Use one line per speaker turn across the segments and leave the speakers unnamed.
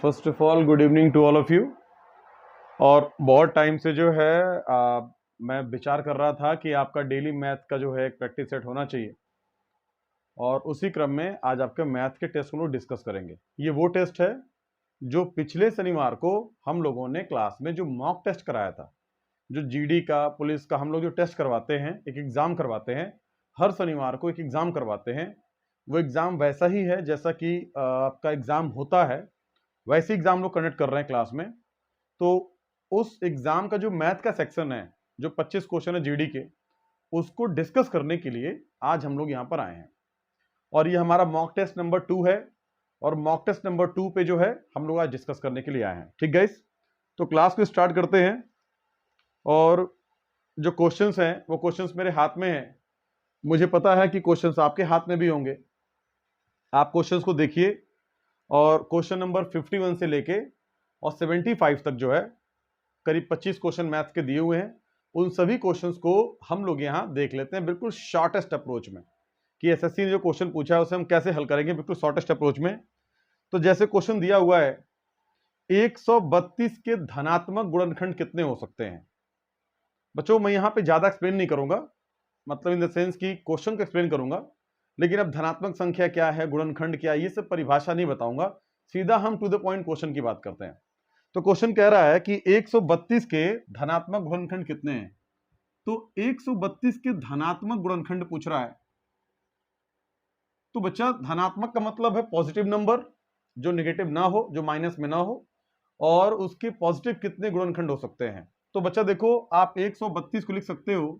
First of all good evening to all of you. और बहुत time से जो है मैं विचार कर रहा था कि आपका डेली मैथ का जो है एक प्रैक्टिस सेट होना चाहिए, और उसी क्रम में आज आपके मैथ के टेस्ट को लोग डिस्कस करेंगे। ये वो टेस्ट है जो पिछले शनिवार को हम लोगों ने क्लास में जो मॉक टेस्ट कराया था, जो जीडी का, पुलिस का हम लोग जो टेस्ट करवाते हैं, एक एग्जाम करवाते हैं, हर शनिवार को एक एग्जाम करवाते हैं। वो एग्जाम वैसा ही है जैसा कि आपका एग्जाम होता है, वैसे एग्जाम लोग कंडक्ट कर रहे हैं क्लास में। तो उस एग्जाम का जो मैथ का सेक्शन है, जो 25 क्वेश्चन है जीडी के, उसको डिस्कस करने के लिए आज हम लोग यहाँ पर आए हैं। और ये हमारा मॉक टेस्ट नंबर 2 है, और मॉक टेस्ट नंबर 2 पे जो है हम लोग आज डिस्कस करने के लिए आए हैं। ठीक गाइस, तो क्लास को स्टार्ट करते हैं। और जो क्वेश्चंस हैं वो क्वेश्चंस मेरे हाथ में हैं। मुझे पता है कि क्वेश्चंस आपके हाथ में भी होंगे। आप क्वेश्चंस को देखिए, और क्वेश्चन नंबर 51 से लेके और 75 तक जो है करीब 25 क्वेश्चन मैथ्स के दिए हुए हैं। उन सभी क्वेश्चंस को हम लोग यहाँ देख लेते हैं बिल्कुल शॉर्टेस्ट अप्रोच में, कि एसएससी ने जो क्वेश्चन पूछा है उसे हम कैसे हल करेंगे बिल्कुल शॉर्टेस्ट अप्रोच में। तो जैसे क्वेश्चन दिया हुआ है, 132 के धनात्मक गुणनखंड कितने हो सकते हैं। बच्चों मैं यहाँ पे ज्यादा एक्सप्लेन नहीं करूंगा, मतलब इन द सेंस कि क्वेश्चन को एक्सप्लेन करूंगा, लेकिन अब धनात्मक संख्या क्या है, गुणनखंड क्या है, ये सब परिभाषा नहीं बताऊंगा। सीधा हम टू द पॉइंट क्वेश्चन की बात करते हैं। तो क्वेश्चन कह रहा है कि 132 के धनात्मक गुणनखंड कितने हैं। तो 132 के धनात्मक गुणनखंड पूछ रहा है। तो बच्चा धनात्मक का मतलब है पॉजिटिव नंबर, जो नेगेटिव ना हो, जो माइनस में ना हो, और उसके पॉजिटिव कितने गुणनखंड हो सकते हैं। तो बच्चा देखो, आप 132 को लिख सकते हो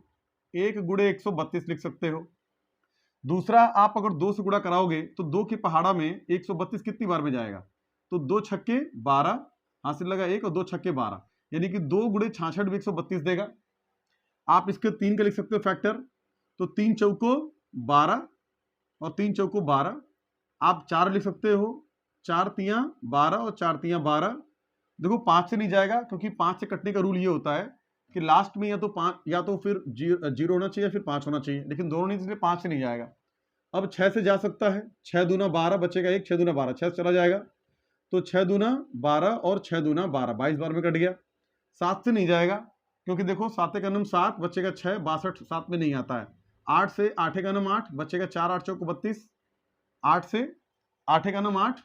1 गुणे 132 लिख सकते हो। दूसरा, आप अगर 2 से गुणा कराओगे तो 2 की पहाड़ा में 132 कितनी बार में जाएगा। तो 2 छक्के 12, हासिल लगा 1, और 2 छक्के 12, यानी कि 2 गुणे 66 भी 132 देगा। आप इसके 3 का लिख सकते हो फैक्टर। तो 3 चौको 12 और 3 चौको 12। आप 4 लिख सकते हो, 4 तियां 12 और 4 तियां 12। देखो 5 से नहीं जाएगा, क्योंकि 5 से कटने का रूल ये होता है कि लास्ट में या तो 5 या तो फिर 0 होना चाहिए या फिर 5 होना चाहिए, लेकिन दोनों नहीं, इसलिए 5 से नहीं जाएगा। अब 6 से जा सकता है, 6 दूना 12 बचेगा 1, 6 दूना 12, 6 से चला जाएगा। तो 6 दूना 12 और 6 दूना 12, 22 बार में कट गया। 7 से नहीं जाएगा, क्योंकि देखो 7 का नम 7 बचेगा 6, 62 7 में नहीं आता है। 8 से 8 का नम 8 बचेगा 4, 8 चौको 32। 8 से 8 का नम 8,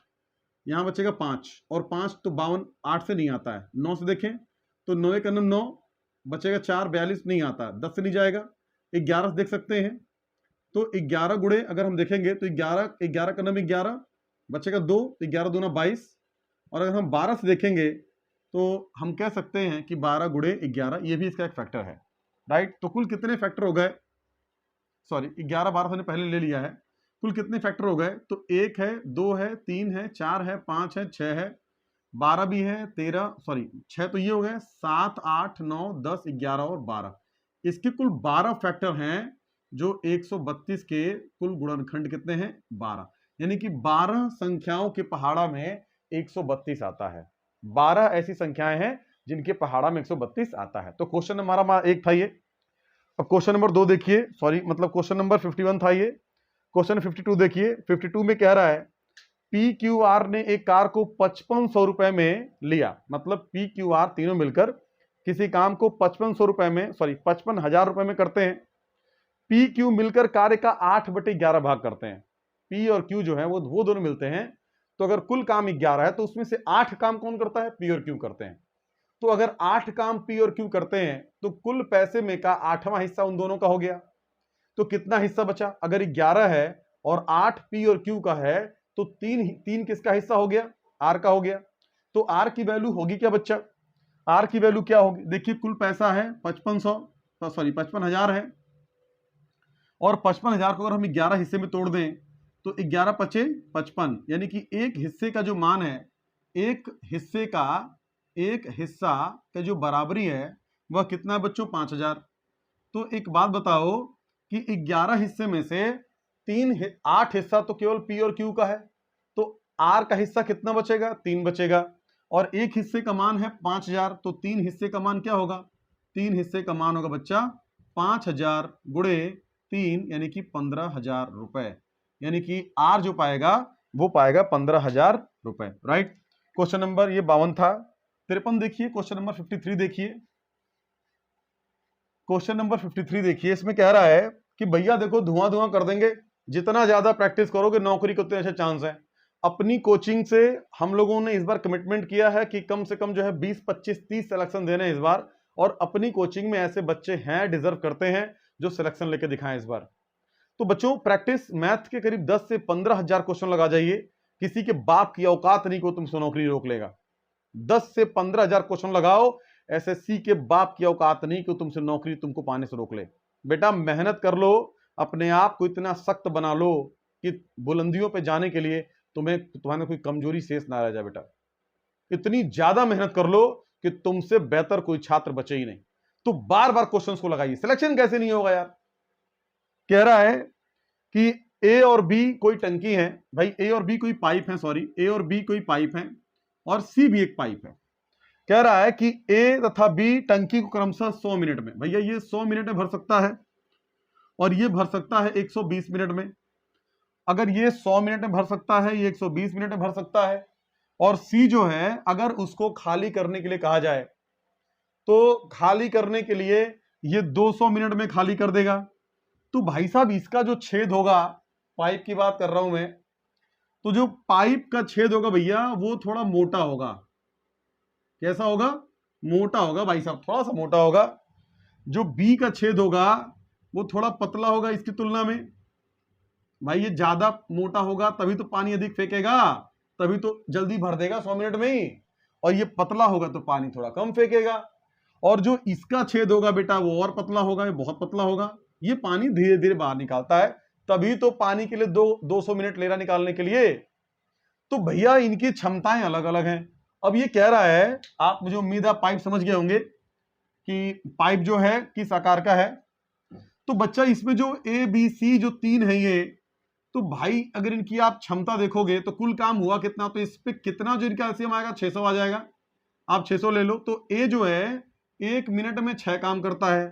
यहाँ बचेगा 5, और 5 तो 52, 8 से नहीं आता है। 9 से देखें तो 9 का नम 9 बचेगा 4, 42 नहीं आता है, 10 से नहीं जाएगा। 11 से देख सकते हैं, तो 11 गुणे अगर हम देखेंगे तो 11 का नम 11 बचेगा 2, 11 दूना 22। और अगर हम 12 से देखेंगे तो हम कह सकते हैं कि 12 गुणे 11, ये भी इसका एक फैक्टर है, राइट। तो कुल कितने फैक्टर हो गए, सॉरी 11 12 हमने पहले ले लिया है। कुल कितने फैक्टर हो गए, तो 1 है, 2 है, 3 है, 4 है, 5 है, 6 है, 12 भी है, 13, सॉरी 6 तो ये हो गए, 7 8 9 10 11 और 12। इसके कुल 12 फैक्टर हैं, जो 132 के कुल गुणनखंड कितने हैं, 12। यानी कि 12 संख्याओं के पहाड़ा में 132 आता है। 12 ऐसी संख्याएं हैं जिनके पहाड़ा में 132 आता है। तो क्वेश्चन हमारा एक था ये। अब क्वेश्चन नंबर 2 देखिए, सॉरी मतलब क्वेश्चन नंबर 51 था ये। क्वेश्चन 52 देखिए। 52 में कह रहा है पी क्यू आर ने एक कार को 5500 रुपए में लिया, मतलब पी क्यू आर तीनों मिलकर किसी काम को 5500 रुपए में, सॉरी 55,000 रुपए में करते हैं। पी क्यू मिलकर कार्य का 8/11 भाग करते हैं। पी और क्यू जो है वो दोनों मिलते हैं। तो अगर कुल काम 11 है तो उसमें से 8 काम कौन करता है, पी और क्यू करते हैं। तो अगर 8 काम पी और क्यू करते हैं तो कुल पैसे में का 8वां हिस्सा उन दोनों का हो गया। तो कितना हिस्सा बचा, अगर 11 है और 8 पी और क्यू का है तो 3 किसका हिस्सा हो गया, आर का हो गया। तो आर की वैल्यू होगी क्या बच्चा, आर की वैल्यू क्या होगी, देखिए कुल पैसा है 55,000 है, और 55,000 को अगर हम 11 हिस्से में तोड़ दें तो 11 पचे 55, यानी कि एक हिस्से का जो मान है, एक हिस्सा का जो बराबरी है वह कितना है बच्चों, 5,000। तो एक बात बताओ कि 11 हिस्से में से 8 हिस्सा तो केवल पी और क्यू का है, तो आर का हिस्सा कितना बचेगा, 3 बचेगा। और एक हिस्से का मान है 5,000, तो 3 हिस्से का मान क्या होगा, 3 हिस्से का मान होगा बच्चा 5,000 गुणे 3, यानी कि 15,000 रुपए। यानी कि आर जो पाएगा वो पाएगा 15,000 रुपए, राइट। क्वेश्चन नंबर ये 52 था। 53 देखिए, क्वेश्चन नंबर 53 देखिए। क्वेश्चन नंबर 53 देखिए, इसमें कह रहा है कि भैया देखो धुआं धुआं कर देंगे, जितना ज्यादा प्रैक्टिस करोगे नौकरी के उतने अच्छे चांस है। अपनी कोचिंग से हम लोगों ने इस बार कमिटमेंट किया है कि कम से कम जो है 20, 25, 30 सिलेक्शन देने इस बार, और अपनी कोचिंग में ऐसे बच्चे हैं, डिजर्व करते हैं, जो सिलेक्शन लेके दिखाएं इस बार। तो बच्चों प्रैक्टिस मैथ के करीब 10 से 15 हजार क्वेश्चन लगा जाइए। किसी के बाप की औकात नहीं को तुमसे नौकरी रोक लेगा। 10 से 15 हजार क्वेश्चन लगाओ, एसएससी के बाप की औकात नहीं कि तुमसे नौकरी तुमको पाने से रोक ले। बेटा मेहनत कर लो, अपने आप को इतना सख्त बना लो कि बुलंदियों पे जाने के लिए तुम्हारे कोई कमजोरी शेष ना रह जाए। बेटा इतनी ज्यादा मेहनत कर लो कि तुमसे बेहतर कोई छात्र बचे ही नहीं। तो बार बार क्वेश्चंस को लगाइए। सिलेक्शन कैसे नहीं होगा यार? कह रहा है कि ए और बी कोई टंकी है। भाई ए और बी कोई पाइप है, सॉरी, ए और बी कोई पाइप है और सी भी एक पाइप है। कह रहा है कि ए तथा बी टंकी को क्रमशः 100 मिनट में, भैया ये 100 मिनट में भर सकता है और ये भर सकता है 120 मिनट में। अगर ये 100 मिनट में भर सकता है, ये 120 मिनट में भर सकता है, और सी जो है अगर उसको खाली करने के लिए कहा जाए तो खाली करने के लिए ये 200 मिनट में खाली कर देगा। तो भाई साहब इसका जो छेद होगा, पाइप की बात कर रहा हूं मैं, तो जो पाइप का छेद होगा भैया वो थोड़ा मोटा होगा। कैसा होगा? मोटा होगा भाई साहब, थोड़ा सा मोटा होगा। जो बी का छेद होगा वो थोड़ा पतला होगा इसकी तुलना में। भाई ये ज्यादा मोटा होगा तभी तो पानी अधिक फेंकेगा, तभी तो जल्दी भर देगा 100 मिनट में ही, और ये पतला होगा तो पानी थोड़ा कम फेंकेगा। और जो इसका छेद होगा बेटा वो और पतला होगा, ये बहुत पतला होगा, ये पानी धीरे धीरे बाहर निकालता है, तभी तो पानी के लिए 200 मिनट ले रहा निकालने के लिए। तो भैया इनकी क्षमताएं अलग अलग हैं। अब ये कह रहा है, आप मुझे उम्मीद है पाइप समझ गए होंगे कि पाइप जो है किस आकार का है। तो बच्चा इसमें जो ए बी सी जो तीन है ये, तो भाई अगर इनकी आप क्षमता देखोगे तो कुल काम हुआ कितना, तो इस पे कितना जो इनका एलसीएम आएगा 600 आ जाएगा। आप 600 ले लो। तो ए जो है 1 मिनट में 6 काम करता है,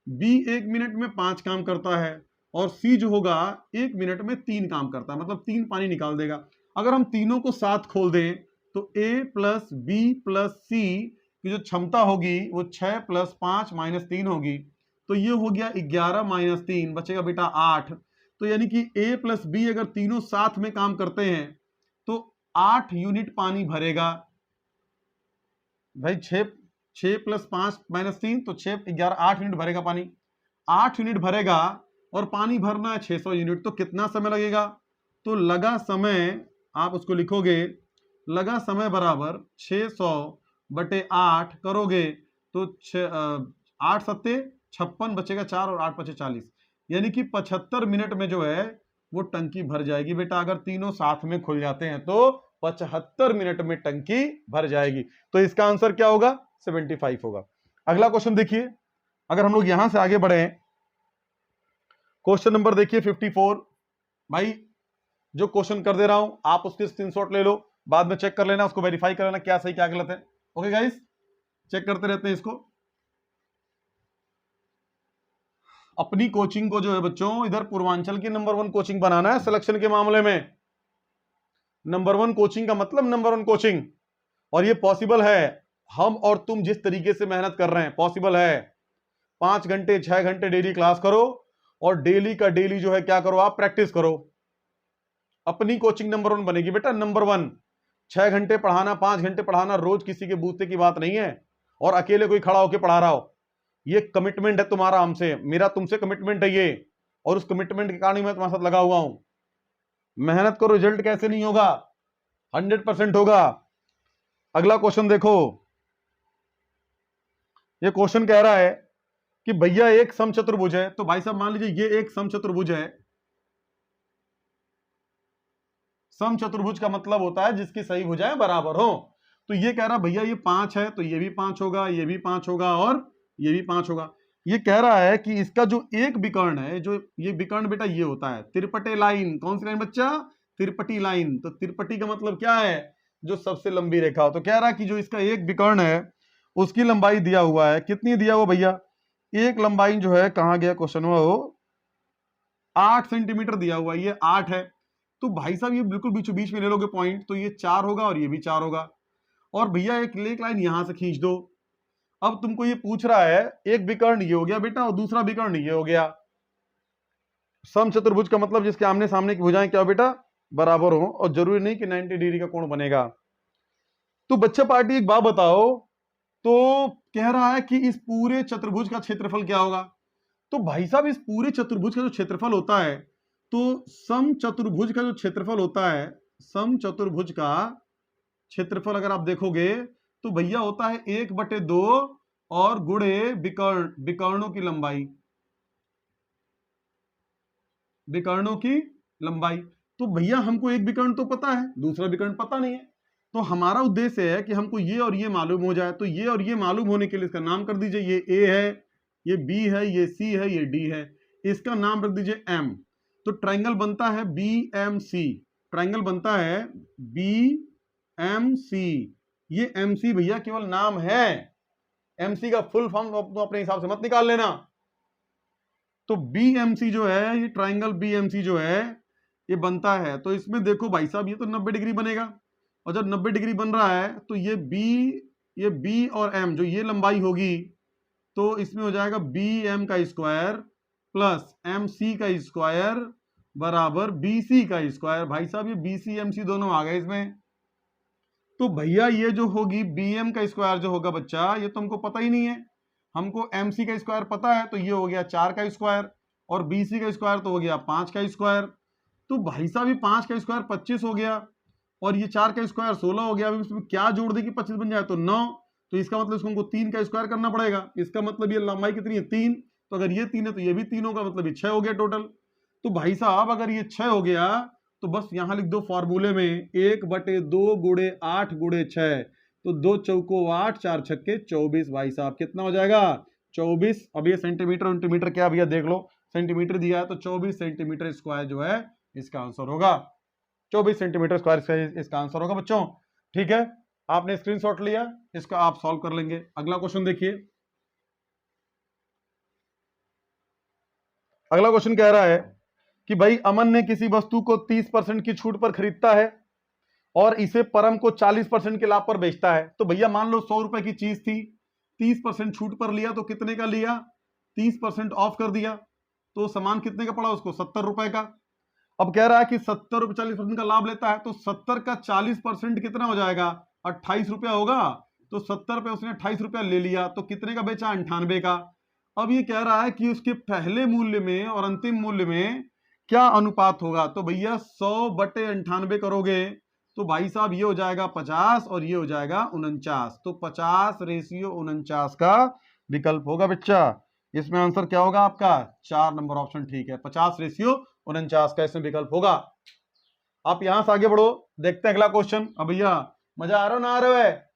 बी 1 मिनट में 5 काम करता है, और सी जो होगा 1 मिनट में 3 काम करता है, मतलब 3 पानी निकाल देगा। अगर हम तीनों को साथ खोल दें तो ए प्लस बी प्लस सी की जो क्षमता होगी वो 6 + 5 - 3 होगी। तो ये हो गया 11 - 3, बचेगा बेटा 8। तो यानी कि ए प्लस बी अगर तीनों साथ में काम करते हैं तो 8 यूनिट पानी भरेगा। भाई 6 + 5 - 3 तो 6 11 8 यूनिट भरेगा पानी। 8 यूनिट भरेगा और पानी भरना है 600 यूनिट, तो कितना समय लगेगा? तो लगा समय आप उसको लिखोगे, लगा समय बराबर 600/8 करोगे तो 8 सत्ते 56, बचेगा 4 और 8 × 5 = 40, यानी कि 75 मिनट में जो है वो टंकी भर जाएगी बेटा। अगर तीनों साथ में खुल जाते हैं तो 75 मिनट में टंकी भर जाएगी। तो इसका आंसर क्या होगा? 75 होगा। अगला क्वेश्चन देखिए, अगर हम लोग यहां से आगे बढ़े, क्वेश्चन नंबर देखिए 54। भाई जो क्वेश्चन कर दे रहा हूं आप उसके स्क्रीनशॉट ले लो, बाद में चेक कर लेना, उसको वेरीफाई कर लेना क्या सही क्या गलत है। ओके गाइस, चेक करते रहते हैं इसको। अपनी कोचिंग को जो है बच्चों इधर पूर्वांचल की नंबर 1 कोचिंग बनाना है सिलेक्शन के मामले में। नंबर 1 कोचिंग का मतलब नंबर 1 कोचिंग, और ये पॉसिबल है। हम और तुम जिस तरीके से मेहनत कर रहे हैं पॉसिबल है। 5 घंटे 6 घंटे डेली क्लास करो और डेली का डेली जो है क्या करो, आप प्रैक्टिस करो। अपनी कोचिंग नंबर 1 बनेगी बेटा, नंबर 1। 6 घंटे पढ़ाना, 5 घंटे पढ़ाना रोज किसी के बूते की बात नहीं है, और अकेले कोई खड़ा होकर पढ़ा रहा हो। ये कमिटमेंट है तुम्हारा हमसे, मेरा तुमसे कमिटमेंट है ये, और उस कमिटमेंट के कारण मैं तुम्हारे साथ लगा हुआ हूं। मेहनत करो, रिजल्ट कैसे नहीं होगा, 100% होगा। अगला क्वेश्चन देखो, ये क्वेश्चन कह रहा है कि भैया एक समचतुर्भुज है। तो भाई साहब मान लीजिए ये एक समचतुर्भुज है। समचतुर्भुज का मतलब होता है जिसकी सही भुजाएं बराबर हो। तो ये कह रहा भैया ये 5 है तो ये भी 5 होगा, ये भी 5 होगा और ये भी 5 होगा। ये कह रहा है कि इसका जो एक विकर्ण है, जो ये विकर्ण बेटा ये होता है तिरपटे लाइन। कौन सी लाइन बच्चा? तिरपटी लाइन। तो तिरपटी का मतलब क्या है? जो सबसे लंबी रेखा हो। तो कह रहा है कि जो इसका एक विकर्ण है उसकी लंबाई दिया हुआ है, कितनी दिया हुआ भैया? एक लंबाई जो है, कहां गया क्वेश्चन में वो, 8 सेंटीमीटर दिया हुआ है, ये 8 है। तो भाई साहब ये बिल्कुल बीचों बीच में ले लोगे पॉइंट, तो ये 4 होगा और ये भी 4 होगा। और भैया एक लाइन यहां से खींच दो। अब तुमको ये पूछ रहा है एक विकर्ण ये हो गया बेटा और दूसरा विकर्ण ये हो गया। समचतुर्भुज का मतलब जिसके आमने सामने की भुजाएं क्या हो बेटा, बराबर हो, और जरूरी नहीं कि 90 डिग्री का कोण बनेगा। तो बच्चा पार्टी एक बात बताओ, तो कह रहा है कि इस पूरे चतुर्भुज का क्षेत्रफल क्या होगा। तो भाई साहब इस पूरे चतुर्भुज का जो क्षेत्रफल होता है, तो समचतुर्भुज का जो क्षेत्रफल होता है, समचतुर्भुज का क्षेत्रफल अगर आप देखोगे तो भैया होता है 1/2 और गुणे विकर्णों की लंबाई, विकर्णों की लंबाई। तो भैया हमको एक विकर्ण तो पता है, दूसरा विकर्ण पता नहीं है। तो हमारा उद्देश्य है कि हमको ये और ये मालूम हो जाए। तो ये और ये मालूम होने के लिए इसका नाम कर दीजिए, ये ए है, ये बी है, ये सी है, ये डी है, इसका नाम रख दीजिए एम। तो ट्रायंगल बनता है बी एम सी, ट्रायंगल बनता है बी एम सी। ये एम सी भैया केवल नाम है, एम सी का फुल फॉर्म तो अपने हिसाब से मत निकाल लेना। तो बीएमसी जो है, ये ट्रायंगल बीएमसी जो है ये बनता है। तो इसमें देखो भाई साहब ये तो 90 डिग्री बनेगा, और जब 90 डिग्री बन रहा है तो ये बी और एम जो ये लंबाई होगी, तो इसमें हो जाएगा बी एम का स्क्वायर प्लस एम सी का स्क्वायर बराबर बी सी का स्क्वायर। भाई साहब ये बी सी एम सी दोनों आ गए इसमें। तो भैया ये जो होगी बी एम का स्क्वायर जो होगा बच्चा, ये तो हमको पता ही नहीं है। हमको एम सी का स्क्वायर पता है, तो ये हो गया 4 का स्क्वायर, और बी सी का स्क्वायर तो हो गया 5 का स्क्वायर। तो भाई साहब ये 5 का स्क्वायर 25 हो गया, और ये 4 का स्क्वायर 16 हो गया। अभी इसमें क्या जोड़ दे कि 25 बन जाए, तो 9। तो इसका मतलब इसको हमको 3 का स्क्वायर करना पड़ेगा। इसका मतलब ये लंबाई कितनी है, 3। तो अगर ये 3 है तो ये भी 3 होगा, मतलब ये 6 हो गया टोटल। तो भाई साहब अगर ये 6 हो गया तो बस यहां लिख दो फॉर्मूले में 1/2 गुणे 8 गुणे 6। तो 2 चौको 8, 4 छक्के 24। भाई साहब कितना हो जाएगा, 24। अब ये सेंटीमीटर क्या भैया देख लो, सेंटीमीटर दिया है तो 24 सेंटीमीटर स्क्वायर जो है इसका आंसर होगा। 24 सेंटीमीटर स्क्वायर इसका आंसर होगा बच्चों। ठीक है, आपने स्क्रीनशॉट लिया, इसका आप सॉल्व कर लेंगे। अगला क्वेश्चन देखिए। अगला क्वेश्चन कह रहा है कि भाई अमन ने किसी वस्तु को 30% की छूट पर खरीदता है और इसे परम को 40% के लाभ पर बेचता है। तो भैया मान लो 100 रुपए की चीज थी, 30% छूट पर लिया तो कितने का लिया, 30% ऑफ कर दिया, तो सामान कितने का पड़ा उसको, 70 रुपए का। अब कह रहा है कि 70 रुपए 40% का लाभ लेता है, तो 70 का 40% कितना हो जाएगा, 28 रुपया होगा। तो 70 पे उसने 28 रुपया ले लिया, तो कितने का बेचा, 98 का। अब ये कह रहा है कि उसके पहले मूल्य में और अंतिम मूल्य में क्या अनुपात होगा। तो भैया 100/98 करोगे तो भाई साहब ये हो जाएगा 50 और ये हो जाएगा 49। तो 50:49 का विकल्प होगा बच्चा। इसमें आंसर क्या होगा आपका, 4 नंबर ऑप्शन ठीक है, 50:49 का इसमें विकल्प होगा। आप यहां से आगे बढ़ो, देखते हैं अगला क्वेश्चन। अब भैया मजा आ रहा हो ना आ रहा है,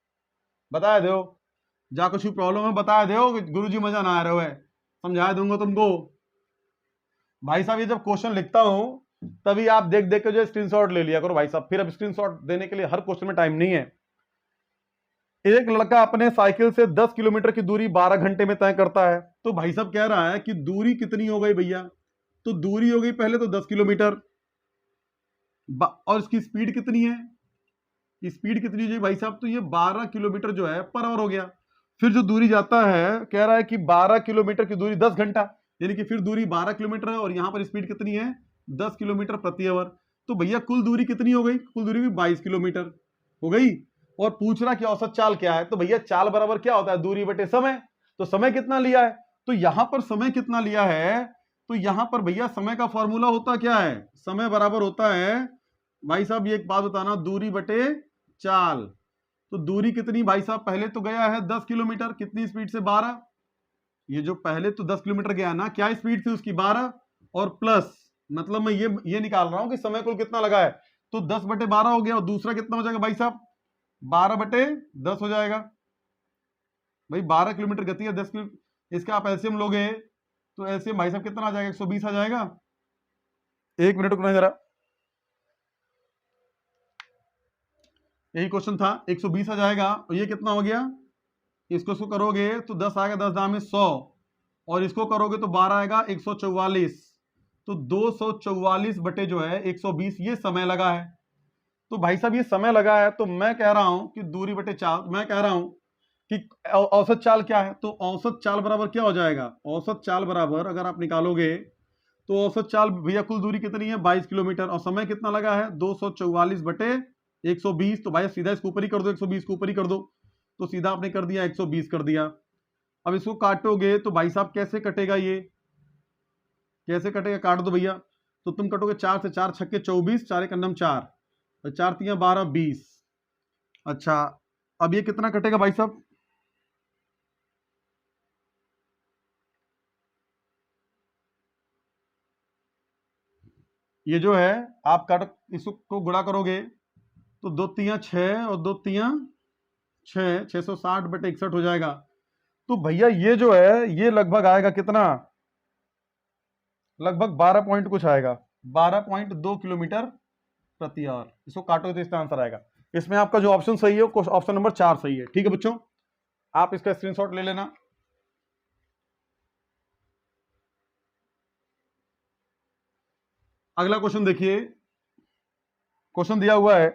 बता दो। जा कुछ प्रॉब्लम है बता दो, गुरुजी मजा ना आ रहा है, समझा दूंगा तुमको। भाई साहब ये जब क्वेश्चन लिखता हूं तभी आप देख देख के जो स्क्रीनशॉट ले लिया करो भाई साहब, फिर अब स्क्रीनशॉट देने के लिए हर क्वेश्चन में टाइम नहीं है। एक लड़का अपने साइकिल से 10 किलोमीटर की दूरी 12 घंटे में तय करता है। तो भाई साहब कह रहा है कि दूरी कितनी हो गई भैया, तो दूरी हो गई पहले तो 10 किलोमीटर, और इसकी स्पीड कितनी है, स्पीड कितनी है भाई साहब, तो ये 12 किलोमीटर जो है पर आवर हो गया। फिर जो दूरी जाता है कह रहा है कि 12 किलोमीटर की दूरी 10 घंटा, यानी कि फिर दूरी 12 किलोमीटर है, और यहां पर स्पीड कितनी है, 10 किलोमीटर प्रति आवर। तो भैया कुल दूरी कितनी हो गई, कुल दूरी भी 22 किलोमीटर हो गई। और पूछ रहा कि औसत चाल क्या है, तो भैया चाल बराबर क्या होता है, दूरी बटे समय। तो समय कितना लिया है, तो यहां पर समय कितना लिया है, तो यहां पर भैया समय का फॉर्मूला होता क्या है, समय बराबर होता है भाई साहब, ये एक बात बताना, दूरी बटे चाल। तो दूरी कितनी भाई साहब, पहले तो गया है 10 किलोमीटर, कितनी स्पीड से, 12। ये जो पहले तो 10 किलोमीटर गया ना, क्या स्पीड थी उसकी, 12, और प्लस मतलब मैं ये निकाल रहा हूं कि समय कुल कितना लगा है, तो 10/12 हो गया। और दूसरा कितना हो जाएगा भाई साहब, 12/10 हो जाएगा। भाई 12 किलोमीटर गति है, 10 किलोमीटर, इसका आप एलसीएम लोगे तो एलसीएम भाई साहब कितना आ जाएगा, 120 आ जाएगा। एक मिनट रुकना जरा, यही क्वेश्चन था, 120 आ जाएगा। और ये कितना हो गया, इसको करोगे तो 10 आएगा, 10 दाम में 100, और इसको करोगे तो 12 आएगा, 144। तो 244 बटे जो है 120 ये समय लगा है। तो भाई साहब ये समय लगा है, तो मैं कह रहा हूं कि दूरी बटे चाल, मैं कह रहा हूं कि औसत चाल क्या है, तो औसत चाल बराबर क्या हो जाएगा, औसत चाल बराबर अगर आप निकालोगे तो औसत चाल भैया कुल दूरी कितनी है 22 किलोमीटर, और समय कितना लगा है 244 बटे 120। तो भाई सीधा इसको ऊपर ही कर दो, 120 को ऊपर ही कर दो, तो सीधा आपने कर दिया 120 कर दिया। अब इसको काटोगे तो भाई साहब कैसे कटेगा, ये कैसे कटेगा, काट दो भैया। तो तुम कटोगे 4 से 4 छक्के 24, 4 एक अन्नम 4, 4 3 12 20। अच्छा अब ये कितना कटेगा भाई साहब, ये जो है आप काट इसको गुणा करोगे तो 2 तियां 6 और 2 तियां 6, 660 बटे 61 हो जाएगा। तो भैया ये जो है ये लगभग आएगा कितना, लगभग 12 पॉइंट कुछ आएगा, 12.2 किलोमीटर प्रति आवर। इसको काटोगे तो इसका आंसर आएगा। इसमें आपका जो ऑप्शन सही है वो ऑप्शन नंबर 4 सही है। ठीक है बच्चों, आप इसका स्क्रीनशॉट ले लेना। अगला क्वेश्चन देखिए, क्वेश्चन दिया हुआ है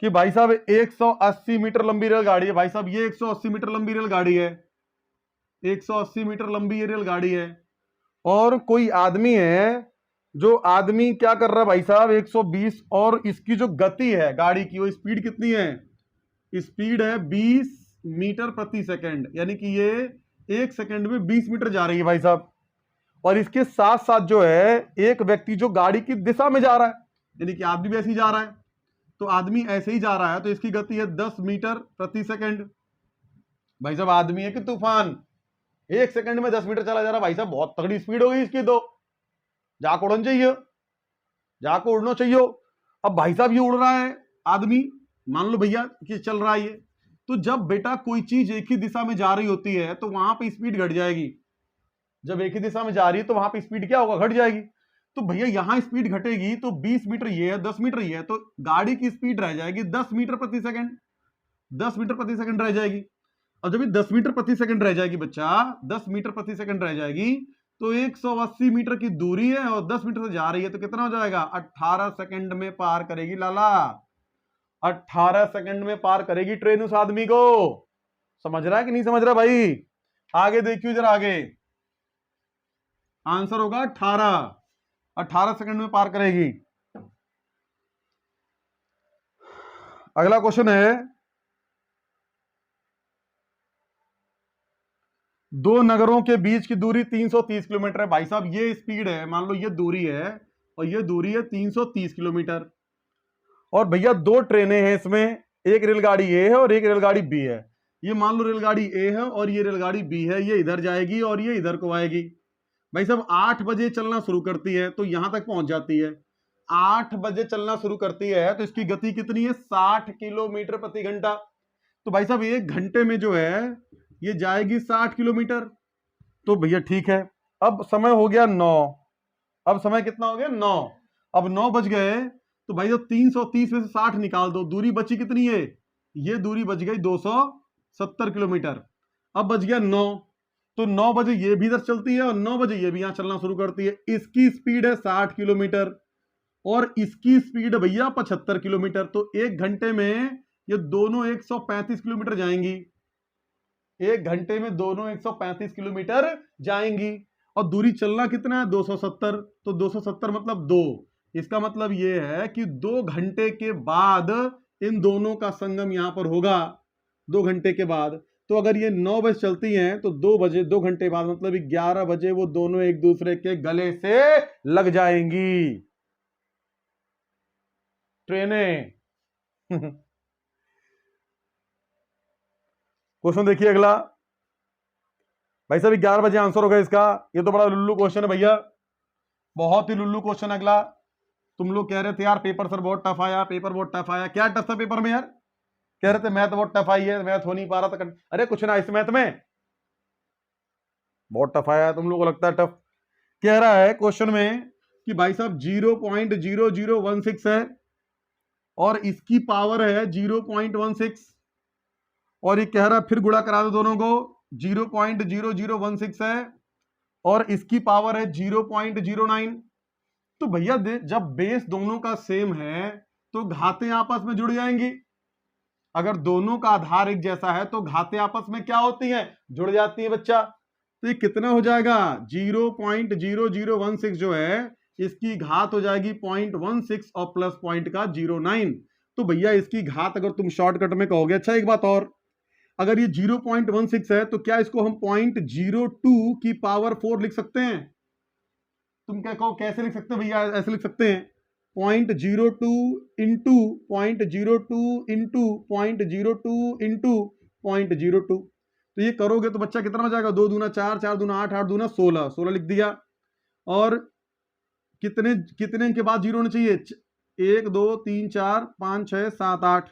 कि भाई साहब 180 मीटर लंबी रेलगाड़ी है, भाई साहब ये 180 मीटर लंबी रेलगाड़ी है, 180 मीटर लंबी ये रेलगाड़ी है, और कोई आदमी है, जो आदमी क्या कर रहा है भाई साहब 120, और इसकी जो गति है गाड़ी की वो स्पीड कितनी है, स्पीड है 20 मीटर प्रति सेकंड, यानी कि ये 1 सेकंड में 20 मीटर जा रही है भाई साहब। और इसके साथ साथ जो है एक व्यक्ति जो गाड़ी की दिशा में जा रहा है, यानी कि आदमी भी ऐसे ही जा रहा है, तो आदमी ऐसे ही जा रहा है, तो इसकी गति है 10 मीटर प्रति सेकंड। भाई साहब आदमी है कि तूफान, 1 सेकंड में 10 मीटर चला जा रहा है, भाई साहब बहुत तगड़ी स्पीड होगी इसकी, तो जाको उड़ना चाहिए, जाको उड़ना चाहिए। अब भाई साहब ये उड़ रहा है आदमी, मान लो भैया कि चल रहा है ये, तो जब बेटा कोई चीज एक ही दिशा में जा रही होती है तो वहां पे स्पीड घट जाएगी, जब एक ही दिशा में जा रही है तो वहां पे स्पीड क्या होगा, घट जाएगी। तो भैया यहां स्पीड घटेगी, तो 20 मीटर ये है, 10 मीटर ये है, तो गाड़ी की स्पीड रह जाएगी 10 मीटर प्रति सेकंड, 10 मीटर प्रति सेकंड रह जाएगी। और जब ये 10 मीटर प्रति सेकंड रह जाएगी बच्चा, 10 मीटर प्रति सेकंड रह जाएगी, तो 180 मीटर की दूरी है और 10 मीटर से जा रही है, तो कितना हो जाएगा 18 सेकंड में पार करेगी लाला, 18 सेकंड में पार करेगी ट्रेन उस आदमी को। समझ रहा है कि नहीं समझ रहा भाई, आगे देखिए जरा, आगे आंसर होगा 18 सेकंड में पार करेगी। अगला क्वेश्चन है, दो नगरों के बीच की दूरी 330 किलोमीटर है, भाई साहब ये स्पीड है, मान लो ये दूरी है और ये दूरी है 330 किलोमीटर, और भैया दो ट्रेनें हैं इसमें, एक रेलगाड़ी ए है और एक रेलगाड़ी बी है। ये मान लो रेलगाड़ी ए है और ये रेलगाड़ी बी है, ये इधर जाएगी और ये इधर को आएगी। भाई साहब 8 बजे चलना शुरू करती है तो यहां तक पहुंच जाती है, 8 बजे चलना शुरू करती है तो इसकी गति कितनी है 60 किलोमीटर प्रति घंटा। तो भाई साहब 1 घंटे में जो है ये जाएगी 60 किलोमीटर। तो भैया ठीक है, अब समय हो गया 9, अब समय कितना हो गया 9, अब 9 बज गए, तो भाई साहब 330 में से 60 निकाल दो, दूरी बची कितनी है, ये दूरी बच गई 270 किलोमीटर। अब बच गया 9, तो 9 बजे ये भी इधर चलती है और 9 बजे ये भी यहां चलना शुरू करती है। इसकी स्पीड है 60 किलोमीटर और इसकी स्पीड है भैया 75 किलोमीटर, तो 1 घंटे में ये दोनों 135 किलोमीटर जाएंगी, 1 घंटे में दोनों 135 किलोमीटर जाएंगी। और दूरी चलना कितना है 270, तो 270 मतलब 2, इसका मतलब ये है कि 2 घंटे के बाद इन दोनों का संगम यहां पर होगा, 2 घंटे के बाद। तो अगर ये 9 बजे चलती हैं तो 2 बजे 2 घंटे बाद मतलब 11 बजे वो दोनों एक दूसरे के गले से लग जाएंगी ट्रेनें। क्वेश्चन देखिए अगला, भाई साहब 11 बजे आंसर होगा इसका। ये तो बड़ा लुल्लू क्वेश्चन है भैया, बहुत ही लुल्लू क्वेश्चन। अगला, तुम लोग कह रहे थे यार पेपर सर बहुत टफ आया, पेपर बहुत टफ आया, क्या टफ था पेपर में यार, कह रहे थे मैथ बहुत टफ आई है, मैथ हो नहीं पा रहा था। अरे कुछ ना, इस मैथ में बहुत टफ आया है, तुम लोगों को लगता है टफ। कह रहा है क्वेश्चन में कि भाई साहब 0.0016 है और इसकी पावर है 0.16, और ये कह रहा है फिर गुणा करा दो दोनों को, 0.0016 है और इसकी पावर है 0.09। तो भैया जब बेस दोनों का सेम है तो घातें आपस में जुड़ जाएंगी। अगर दोनों का आधार एक जैसा है तो घातें आपस में क्या होती हैं, जुड़ जाती हैं बच्चा। तो ये कितना हो जाएगा, 0.0016 जो है इसकी घात हो जाएगी 0.16 और प्लस पॉइंट का 09। तो भैया इसकी घात अगर तुम शॉर्टकट में कहोगे, अच्छा एक बात और, अगर ये 0.16 है तो क्या इसको हम 0.02 की पावर 4 लिख सकते हैं? तुम क्या कहो, कैसे लिख सकते हैं भैया? ऐसे लिख सकते हैं 0.02 इंटू 0.02 इंटू 0.02 इंटू 0.02। तो ये करोगे तो बच्चा कितना हो जाएगा, 2 दूना 4, 4 दूना 8, 8 दूना 16, 16 लिख दिया। और कितने कितने के बाद जीरो होने चाहिए, 1 2 3 4 5 6 7 8।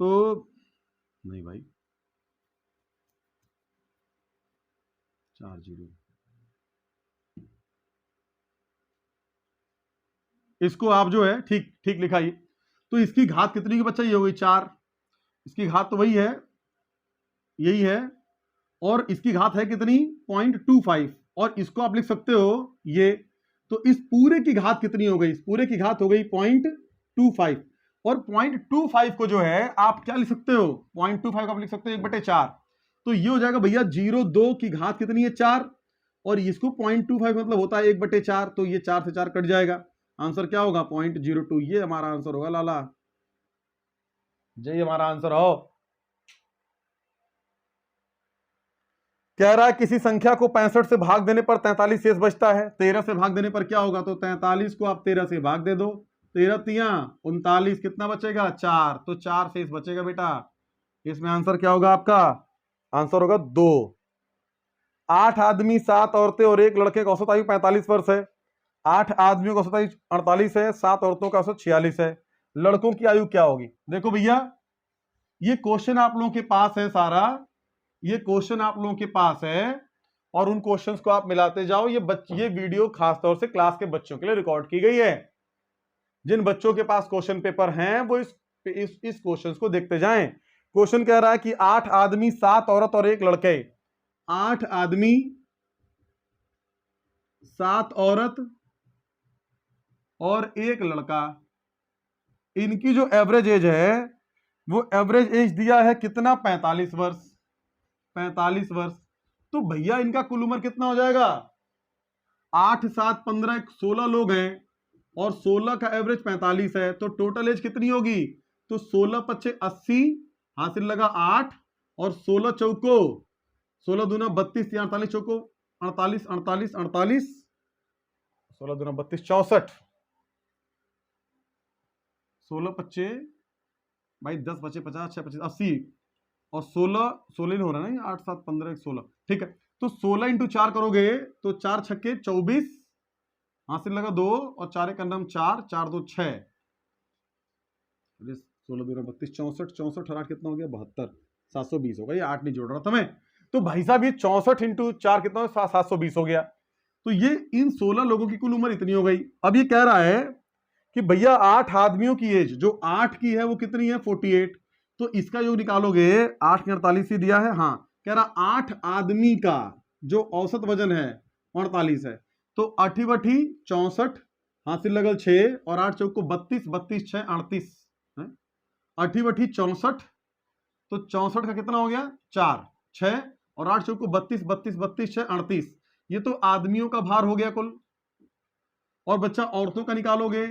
तो नहीं भाई, 4 जीरो, इसको आप जो है ठीक ठीक लिखाइए। तो इसकी घात कितनी की बच्चा, ये हो गई 4, इसकी घात तो वही है, यही है, और इसकी घात है कितनी 0.25, और इसको आप लिख सकते हो ये। तो इस पूरे की घात कितनी हो गई, इस पूरे की घात हो गई 0.25, और 0.25 को जो है आप क्या लिख सकते हो, 0.25 आप लिख सकते हो 1/4। तो ये हो जाएगा भैया 0.2 की घात कितनी है 4, और इसको 0.25 मतलब होता है 1/4, तो ये 4 से 4 कट जाएगा, आंसर क्या होगा 0.02। ये हमारा आंसर होगा लाला, ये हमारा आंसर हो। कह रहा है किसी संख्या को 65 से भाग देने पर 43 शेष बचता है, 13 से भाग देने पर क्या होगा, तो 43 को आप 13 से भाग दे दो, 13 तिया 39, कितना बचेगा 4, तो 4 शेष बचेगा बेटा। इसमें आंसर क्या होगा आपका, आंसर होगा 2। 8 आदमी 7 औरतें और 1 लड़के का औसत आयु 45 वर्ष है। 8 आदमियों का औसत आयु 48 है, 7 औरतों का औसत 46 है, लड़कों की आयु क्या होगी? देखो भैया ये क्वेश्चन आप लोगों के पास है सारा, ये क्वेश्चन आप लोगों के पास है, और उन क्वेश्चंस को आप मिलाते जाओ। ये वीडियो खासतौर से क्लास के बच्चों के लिए रिकॉर्ड की गई है। जिन बच्चों के पास क्वेश्चन पेपर हैं वो इस क्वेश्चंस को देखते जाएं। क्वेश्चन कह रहा है कि 8 आदमी 7 औरत और 1 लड़के, 8 आदमी 7 औरत और 1 लड़का, इनकी जो एवरेज एज है वो एवरेज एज दिया है कितना, 45 वर्ष, 45 वर्ष। तो भैया इनका कुल उम्र कितना हो जाएगा, 8 7 15 16 लोग हैं, और 16 का एवरेज 45 है, तो टोटल एज कितनी होगी, तो 16 पच्चे 80, हासिल लगा 8, और 16 चौको 16 दूना 32, 48 चौको 48, 48 48, 16 दूना 32 64, 16 पच्चे भाई 10 बचे 50, 6 25 80, और 16 16 हो रहा है ना, 8 7 15 16, ठीक है। तो 16 इंटू 4 करोगे तो 4 छक्के 24, हासिल लगा 2, और 4 एक अंडम 4, 4 2 6, 16 2 32 64, 64 और 8 कितना हो गया 72, 720 होगा, ये 8 नहीं जोड़ रहा था मैं। तो भाई साहब ये 64 इंटू 4 कितना हो, 720 हो गया। तो ये इन 16 लोगों की कुल उम्र इतनी हो गई। अब ये कह रहा है कि भैया 8 आदमियों की एज जो 8 की है वो कितनी है 48, तो इसका योग निकालोगे, 8 ने 48 ही दिया है, हाँ कह रहा 8 आदमी का जो औसत वजन है 48 है, तो 8 बठी 64, हासिल लगल 6, और 8 चौक को 32, 32 6 38, 8 बठी 64, तो 64 का कितना हो गया 4 6, और 8 चौक को 32, 32 32 6 38, ये तो आदमियों का भार हो गया कुल। और बच्चा औरतों का निकालोगे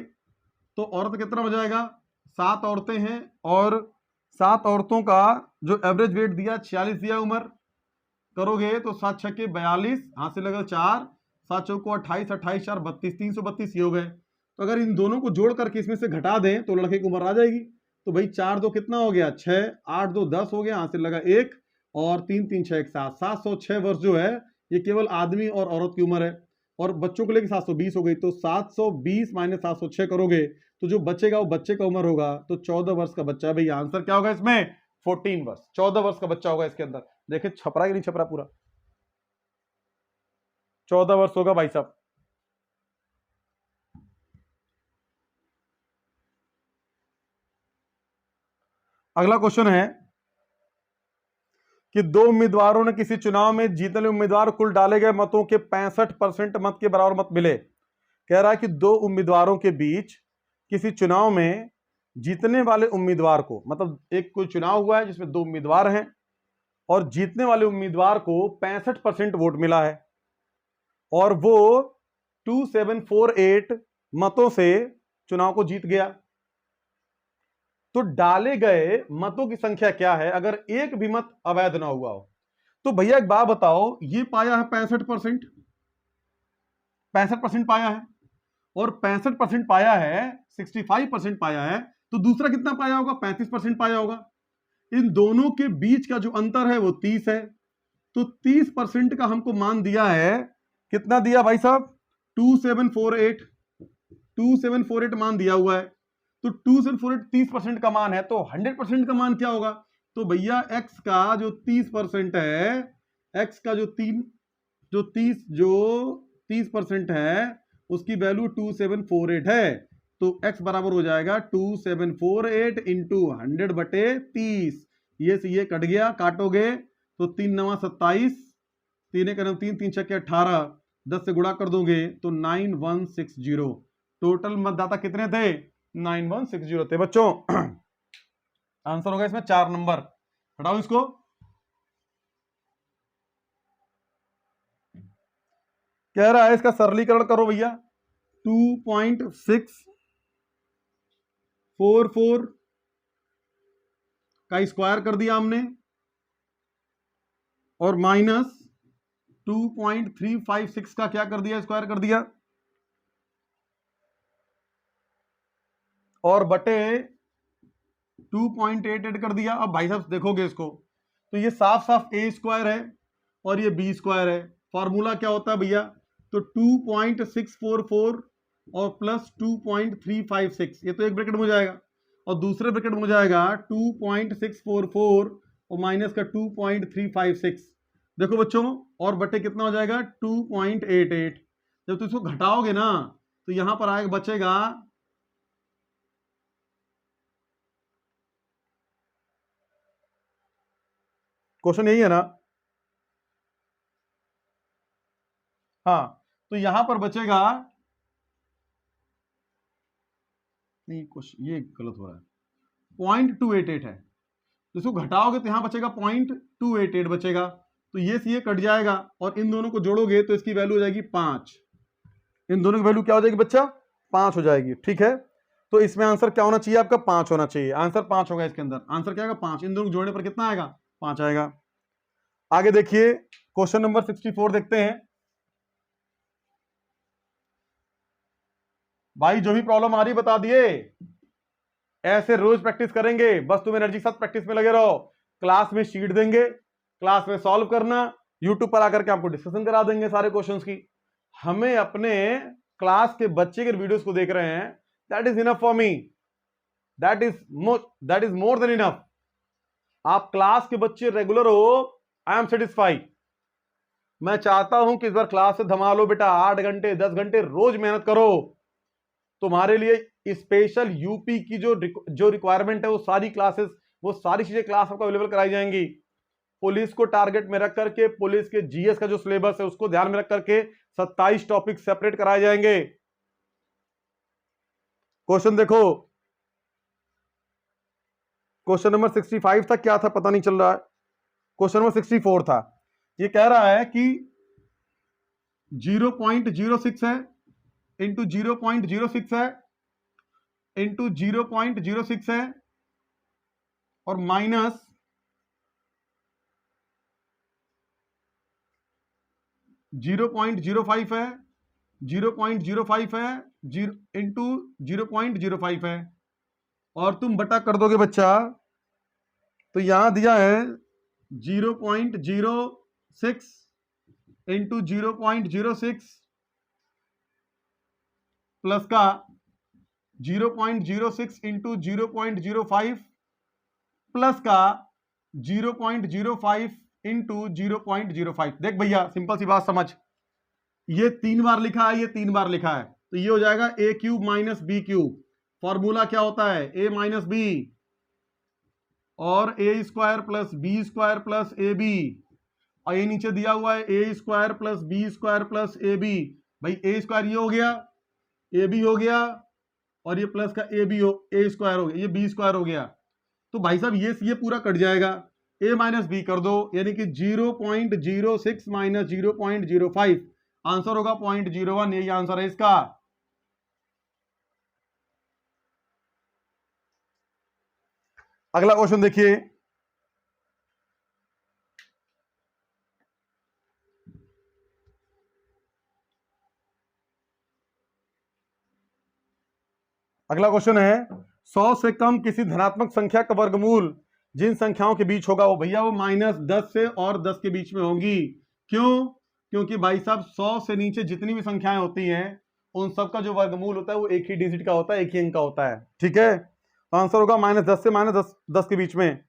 तो औरत कितना हो जाएगा, 7 औरतें हैं, और 7 औरतों का जो एवरेज वेट दिया 46 दिया उम्र, करोगे तो 7 छक्के 42, हासिल लगा 4, 7 चौको 28, 28 4 32, 332 ये हो गए। तो अगर इन दोनों को जोड़ करके इसमें से घटा दें तो लड़के की उम्र आ जाएगी। तो भाई 4 2 कितना हो गया 6, 8 2 10 हो गया, हासिल लगा 1, और 3 3 6 1 7, 706 वर्ष जो है ये केवल आदमी और औरत की उम्र है, और बच्चों को लेकर 720 हो गई। तो 720 माइनस 706 करोगे तो जो बचेगा वो बच्चे का उम्र होगा, तो 14 वर्ष का बच्चा है। भैया आंसर क्या होगा इसमें, 14 वर्ष, 14 वर्ष का बच्चा होगा इसके अंदर। देखे छपरा कि नहीं छपरा, पूरा 14 वर्ष होगा भाई साहब। अगला क्वेश्चन है कि दो उम्मीदवारों ने किसी चुनाव में जीतने वाले उम्मीदवार कुल डाले गए मतों के 65% मत के बराबर मत मिले। कह रहा है कि दो उम्मीदवारों के बीच किसी चुनाव में जीतने वाले उम्मीदवार को, मतलब एक कोई चुनाव हुआ है जिसमें दो उम्मीदवार हैं और जीतने वाले उम्मीदवार को 65% वोट मिला है और वो 2748 मतों से चुनाव को जीत गया। तो डाले गए मतों की संख्या क्या है अगर एक भी मत अवैध ना हुआ हो? तो भैया एक बात बताओ, ये पाया है 65%, 65% पाया है और 65% पाया है, 65% पाया है, तो दूसरा कितना पाया होगा? 35% पाया होगा। इन दोनों के बीच का जो अंतर है वो 30 है। तो 30% का हमको मान दिया है, कितना दिया भाई साहब? 2748 मान दिया हुआ है। तो 2748 30% का मान है, तो 100% का मान क्या होगा? तो भैया x का जो 30% है, x का जो 30% है उसकी वैल्यू 2748 है। तो x बराबर हो जाएगा 2748 इंटू 100/30। ये से ये कट गया, काटोगे तो 3 9 27, 3 1 3, 3 6 18, 10 से गुणा कर दोगे तो 9160। टोटल मतदाता कितने थे? 9160 थे बच्चों। आंसर होगा इसमें 4 नंबर। हटाओ इसको। कह रहा है इसका सरलीकरण करो भैया। 2.644 का स्क्वायर कर दिया हमने और माइनस 2.356 का क्या कर दिया? स्क्वायर कर दिया और बटे 2.88 कर दिया। अब भाई साहब देखोगे इसको तो ये साफ साफ ए स्क्वायर है और ये बी स्क्वायर है। फॉर्मूला क्या होता है भैया? तो 2.644 और प्लस 2.356, ये तो एक ब्रैकेट में हो जाएगा और दूसरे ब्रैकेट में हो जाएगा 2.644 और माइनस का 2.356। देखो बच्चों, और बटे कितना हो जाएगा? 2.88। जब तुम इसको घटाओगे ना तो यहां पर आएगा, बचेगा क्वेश्चन यही है ना? हाँ, तो यहां पर बचेगा, नहीं क्वेश्चन ये गलत हो रहा है, 0.288 है। तो इसको घटाओगे तो यहां बचेगा 0.288 बचेगा। तो ये से ये कट जाएगा और इन दोनों को जोड़ोगे तो इसकी वैल्यू हो जाएगी 5। इन दोनों की वैल्यू क्या हो जाएगी बच्चा? 5 हो जाएगी। ठीक है, तो इसमें आंसर क्या होना चाहिए आपका? 5 होना चाहिए। आंसर 5 होगा इसके अंदर। आंसर क्या आएगा? 5। इन दोनों को जोड़ने पर कितना आएगा? 5 आएगा। आगे देखिए क्वेश्चन नंबर 64 देखते हैं। भाई जो भी प्रॉब्लम आ रही बता दिए, ऐसे रोज प्रैक्टिस करेंगे, बस तुम एनर्जी के साथ प्रैक्टिस में लगे रहो। क्लास में शीट देंगे, क्लास में सॉल्व करना, यूट्यूब पर आकर के आपको डिस्कशन करा देंगे सारे क्वेश्चंस की। हमें अपने क्लास के बच्चे के वीडियोस को देख रहे हैं, that is enough for me, that is more than enough. आप क्लास के बच्चे रेगुलर हो, आई एम सेटिस्फाइड। मैं चाहता हूं कि इस बार क्लास से धमा लो बेटा। 8 घंटे 10 घंटे रोज मेहनत करो। तुम्हारे लिए स्पेशल यूपी की जो रिक्वायरमेंट है वो सारी क्लासेस, वो सारी चीजें क्लास आपको अवेलेबल कराई जाएंगी। पुलिस को टारगेट में रख करके पुलिस के जीएस का जो सिलेबस है उसको ध्यान में रख करके 27 टॉपिक सेपरेट कराए जाएंगे। क्वेश्चन देखो, क्वेश्चन नंबर 65 था, क्या था पता नहीं चल रहा है। क्वेश्चन नंबर 64 था। ये कह रहा है कि 0.06 है इंटू 0.06 है इंटू 0.06 है और माइनस 0.05 है, 0.05 है, इंटू 0.05 है और तुम बटा कर दोगे बच्चा तो यहां दिया है 0.06 इंटू 0.06 प्लस का 0.06 इंटू 0.05 प्लस का 0.05 इंटू 0.05। देख भैया सिंपल सी बात समझ, ये 3 बार लिखा है, ये 3 बार लिखा है, तो ये हो जाएगा a cube minus B cube. Formula क्या होता है? a माइनस बी और A square plus B square plus A B, और ये नीचे दिया हुआ है A square plus B square plus A B. भाई ए स्क्वायर ये हो गया, ए बी हो गया, और ये प्लस का ए बी हो, ए स्क्वायर हो गया, ये बी स्क्वायर हो गया। तो भाई साहब ये पूरा कट जाएगा, ए माइनस बी कर दो, यानी कि 0.06 माइनस 0.05, आंसर होगा 0.01। यही आंसर है इसका। अगला क्वेश्चन देखिए, अगला क्वेश्चन है 100 से कम किसी धनात्मक संख्या का वर्गमूल जिन संख्याओं के बीच होगा वो भैया वो -10 से और 10 के बीच में होंगी। क्यों? क्योंकि भाई साहब 100 से नीचे जितनी भी संख्याएं होती हैं उन सब का जो वर्गमूल होता है वो एक ही डिजिट का होता है, एक ही अंक का होता है। ठीक है, तो आंसर होगा -10 से -10 के बीच में।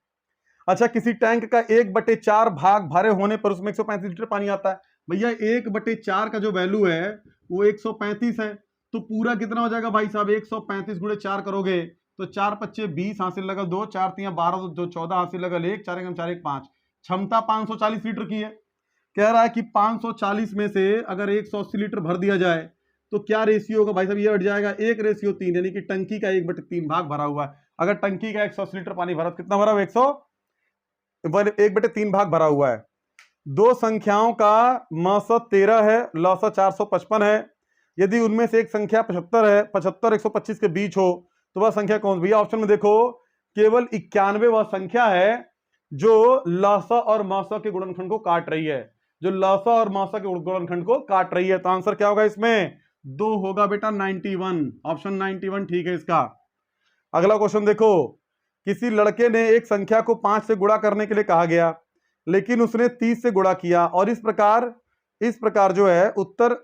अच्छा, किसी टैंक का 1/4 भाग भरे होने पर उसमें 135 लीटर पानी आता है। भैया 1/4 का जो वैल्यू है वो 135 है, तो पूरा कितना हो जाएगा भाई साहब? 135 गुणे 4 करोगे तो 4 पच्चे 20, हासिल लगा 2, 4 3 12, 2 14, हासिल लगा 1, 4 1 4 1 5। क्षमता 540 लीटर की है। कह रहा है कि 540 में से अगर 180 लीटर भर दिया जाए तो क्या रेशियो होगा भाई साहब? ये हट जाएगा 1:3, यानी कि टंकी का 1/3 भाग भरा हुआ है। अगर टंकी का 180 लीटर पानी भरा, कितना भरा हुआ? 1/3 भाग भरा हुआ है। दो संख्याओं का मौसत 13 है, लौसत 455 है। यदि उनमें से एक संख्या 75 है, 75 125 के बीच हो तो वह संख्या कौन? भैया ऑप्शन में देखो, केवल 91 वह संख्या है जो लौसा और मौसा के गुणनखंड को काट रही है, जो लौसा और मौसा के गुणनखंड को काट रही है। तो आंसर क्या होगा इसमें? 2 होगा बेटा, 91। ऑप्शन 91 ठीक है इसका। अगला क्वेश्चन देखो, किसी लड़के ने एक संख्या को 5 से गुणा करने के लिए कहा गया, लेकिन उसने 30 से गुणा किया और इस प्रकार जो है उत्तर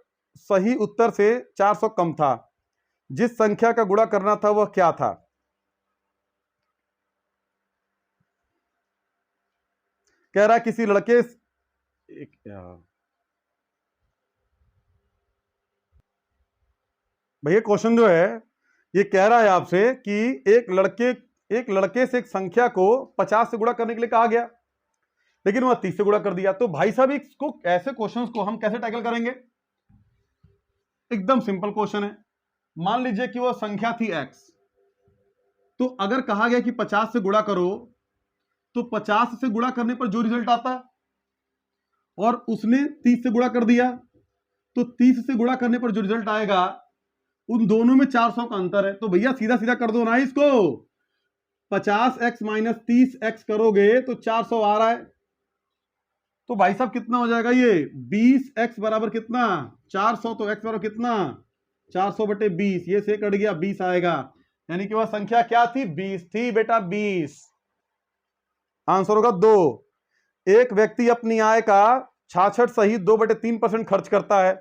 सही उत्तर से 400 कम था। जिस संख्या का गुणा करना था वह क्या था? कह रहा है किसी लड़के भैया क्वेश्चन जो है ये कह रहा है आपसे कि एक लड़के से एक संख्या को 50 से गुणा करने के लिए कहा गया, लेकिन वह 30 से गुणा कर दिया। तो भाई साहब इसको ऐसे क्वेश्चंस को हम कैसे टैकल करेंगे? एकदम सिंपल क्वेश्चन है। मान लीजिए कि वह संख्या थी x, तो अगर कहा गया कि 50 से गुणा करो तो 50 से गुणा करने पर जो रिजल्ट आता है, और उसने 30 से गुणा कर दिया तो 30 से गुणा करने पर जो रिजल्ट आएगा उन दोनों में 400 का अंतर है। तो भैया सीधा सीधा कर दो ना इसको, 50x माइनस 30x करोगे तो 400 आ रहा है। तो भाई साहब कितना हो जाएगा ये? 20x बराबर कितना? 400। तो x बराबर कितना? 400/20। ये से कट गया, 20 आएगा। यानी कि वह संख्या क्या थी? 20 थी बेटा, 20। आंसर होगा 2। एक व्यक्ति अपनी आय का 66 सहित 2/3% खर्च करता है,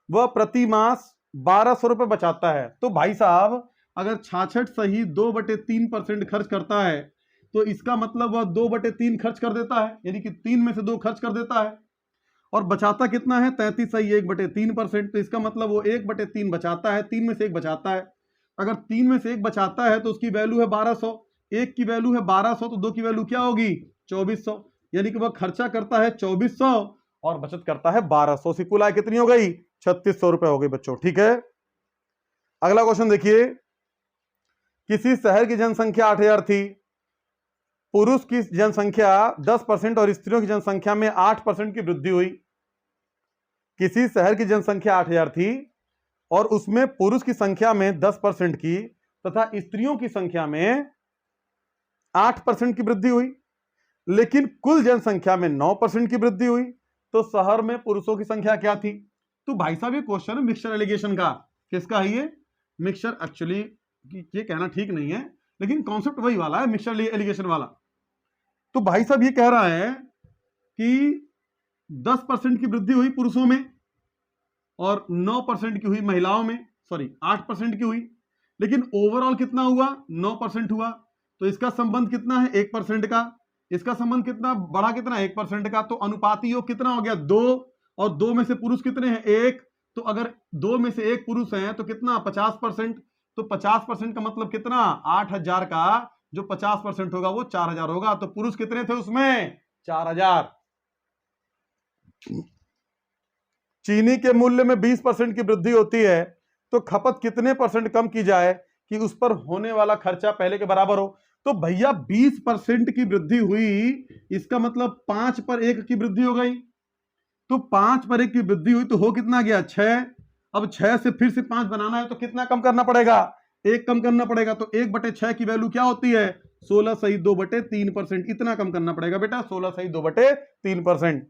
वह प्रति मास 1200 रुपए बचाता है। तो भाई साहब अगर 66 सहित 2/3% खर्च करता है तो इसका मतलब वह 2/3 खर्च कर देता है, यानी कि 3 में से 2 खर्च कर देता है, और बचाता कितना है? 33 सही 1/3%। तो इसका मतलब वो 1/3 बचाता है, 3 में से 1 बचाता है। अगर 3 में से 1 बचाता है तो उसकी वैल्यू है 1200, 1 की वैल्यू है 1200, तो 2 की वैल्यू क्या होगी? 2400। यानी कि वह खर्चा करता है 2400 और बचत करता है 1200। सी कुल आय कितनी हो गई? 3600 रुपए हो गई बच्चों। ठीक है, अगला क्वेश्चन देखिए, किसी शहर की जनसंख्या 8000 थी, पुरुष की जनसंख्या 10% और स्त्रियों की जनसंख्या में 8% की वृद्धि हुई। किसी शहर की जनसंख्या 8000 थी और उसमें पुरुष की संख्या में 10% की तथा स्त्रियों की संख्या में 8% की वृद्धि हुई, लेकिन कुल जनसंख्या में 9% की वृद्धि हुई। तो शहर में पुरुषों की संख्या क्या थी? तो भाई साहब ये क्वेश्चन है मिक्सचर एलिगेशन का। किसका है ये? मिक्सचर। एक्चुअली ये कहना ठीक नहीं है, लेकिन कॉन्सेप्ट वही वाला है, मिक्सचर एलिगेशन वाला। तो भाई साहब ये कह रहा है कि 10% की वृद्धि हुई पुरुषों में और 9% की हुई महिलाओं में, सॉरी 8% की हुई, लेकिन ओवरऑल कितना हुआ? 9% हुआ। तो इसका संबंध कितना है? 1% का। इसका संबंध कितना बढ़ा? कितना? 1% का। तो अनुपाती योग कितना हो गया? 2, और 2 में से पुरुष कितने हैं? 1। तो अगर 2 में से 1 पुरुष है तो कितना? 50%। तो 50% का मतलब कितना? 8000 का जो 50% होगा वो 4000 होगा। तो पुरुष कितने थे उसमें? 4000। चीनी के मूल्य में 20% की वृद्धि होती है तो खपत कितने परसेंट कम की जाए कि उस पर होने वाला खर्चा पहले के बराबर हो? तो भैया 20% की वृद्धि हुई, इसका मतलब 5 पर 1 की वृद्धि हो गई। तो 5 पर 1 की वृद्धि हुई तो हो कितना गया? 6। अब 6 से फिर से 5 बनाना है तो कितना कम करना पड़ेगा? 1 कम करना पड़ेगा। तो 1/6 की वैल्यू क्या होती है? 16 सही 2/3%। इतना कम करना पड़ेगा बेटा, 16 सही 2/3%।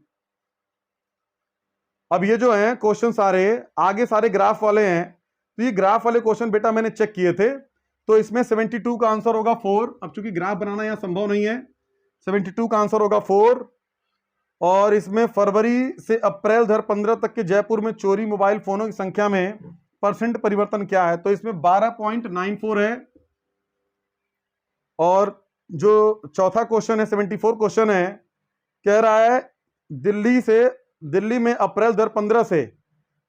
अब ये जो है क्वेश्चन सारे आगे सारे ग्राफ वाले हैं, तो ये ग्राफ वाले क्वेश्चन बेटा मैंने चेक किए थे, तो इसमें 72 का आंसर होगा 4। अब चूंकि ग्राफ बनाना यहां संभव नहीं है, 72 का आंसर होगा 4। और इसमें फरवरी से अप्रैल 2015 तक के जयपुर में चोरी मोबाइल फोनों की संख्या में परसेंट परिवर्तन क्या है? तो इसमें 12.94 है। और जो चौथा क्वेश्चन है 74 क्वेश्चन है, कह रहा है दिल्ली में अप्रैल 2015 से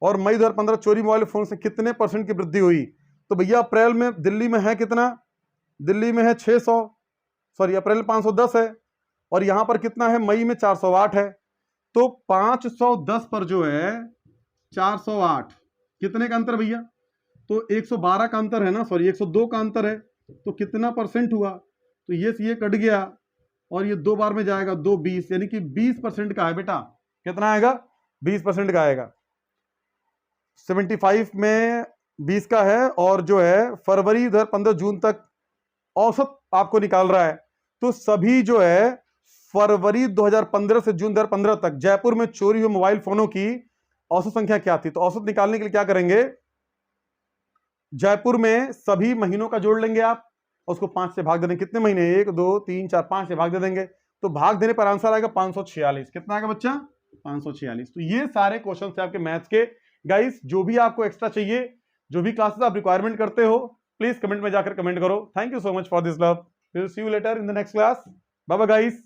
और मई 2015 चोरी मोबाइल फोन से कितने परसेंट की वृद्धि हुई? तो भैया अप्रैल में दिल्ली में है कितना? दिल्ली में है 600, सॉरी अप्रैल 510 है, और यहां पर कितना है? मई में 408 है। तो 510 पर जो है 408, कितने का अंतर भैया? तो 112 का अंतर है ना, सॉरी 102 का अंतर है। तो कितना परसेंट हुआ? तो ये कट गया और ये 2 बार में जाएगा, 2 20, यानी कि 20% का है बेटा। कितना आएगा? 20% का आएगा। 75 में 20 का है, और जो है फरवरी 2015 जून तक औसत आपको निकाल रहा है। तो सभी जो है फरवरी 2015 से जून 2015 तक जयपुर में चोरी हुए मोबाइल फोनों की औसत संख्या क्या थी? तो औसत निकालने के लिए क्या करेंगे? जयपुर में सभी महीनों का जोड़ लेंगे आप, उसको 5 से भाग दे देंगे। कितने महीने? 1 2 3 4 5 से भाग दे देंगे, तो भाग देने पर आंसर आएगा 546। कितना आएगा बच्चा? 546। तो ये सारे क्वेश्चन थे आपके मैथ्स के। गाइस जो भी आपको एक्स्ट्रा चाहिए, जो भी क्लासेस आप रिक्वायरमेंट करते हो, प्लीज कमेंट में जाकर कमेंट करो। Thank you so much for this love. Will see you later in the next class. Bye bye guys.